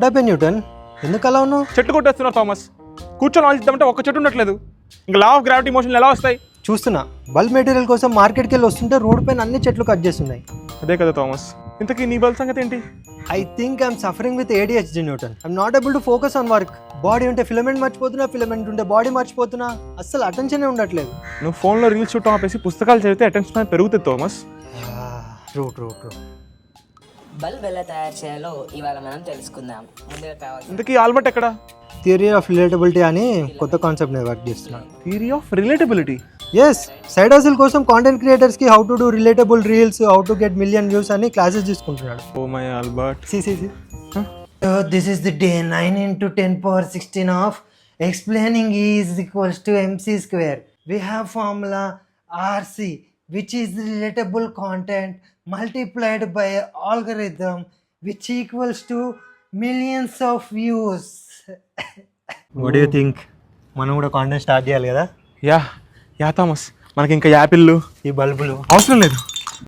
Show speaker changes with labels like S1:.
S1: What happen Newton? ఎందుకు అలా ఉన్నావు?
S2: చెట్టు కొట్టేస్తున్నా థామస్. కూర్చొని ఆలోచిద్దామంటే ఒక్క చెట్టు ఉండట్లేదు. ఇంకా లా ఆఫ్ గ్రావిటీ మోషన్ ఎలా వస్తాయి?
S1: చూస్తున్నా, బల్బ్ మెటీరియల్ కోసం మార్కెట్కి వెళ్ళి వస్తుంటే రోడ్ పైన అన్ని చెట్లు కట్ చేస్తున్నాయి.
S2: అదే కదా థామస్. ఇంతకీ నీ బల్ సంగతి ఏంటి?
S1: I think I'm suffering with ADHD Newton. I'm not able to focus on work. Body ఉంటే ఫిలమెంట్ మర్చిపోతున్నా, ఫిలమెంట్ ఉంటే బాడీ మర్చిపోతున్నా. అస్సలు అటెన్షన్ ఉండట్లేదు.
S2: నువ్వు ఫోన్లో రీల్స్ చూడటం ఆపేసి పుస్తకాలు చదివితే అటెన్షన్ పెరుగుతుంది థామస్.
S1: ట్రూ.
S3: బల్బ్ ఎలా తయారు చేయాలో ఇవాళ మనం తెలుసుకుందాం. ముందుగా కావాల్సిన
S2: ఇంతకీ ఆల్బర్ట్ ఎక్కడ?
S1: థియరీ ఆఫ్ రిలేటబిలిటీ అని కొత్త కాన్సెప్ట్ మీద వర్క్ చేస్తున్నాను.
S2: Theory of relatability?
S1: Yes, side hustle కోసం కాంటెంట్ క్రియేటర్స్ కి how to do relatable reels, how to get million views అని క్లాసెస్ తీసుకుంటున్నాడు.
S2: Oh my Albert.
S1: See. This is the day 9 into 10 power 16 of explaining E is equals to MC square. We have formula RC, which is relatable content multiplied by algorithm, which equals to millions of views. What do you think? మనం కూడా content start చేయాలి కదా.
S2: Yeah Thomas, మనకి ఇంకా యాపిల్లు
S1: ఈ బల్బులు
S2: అవసరం లేదు.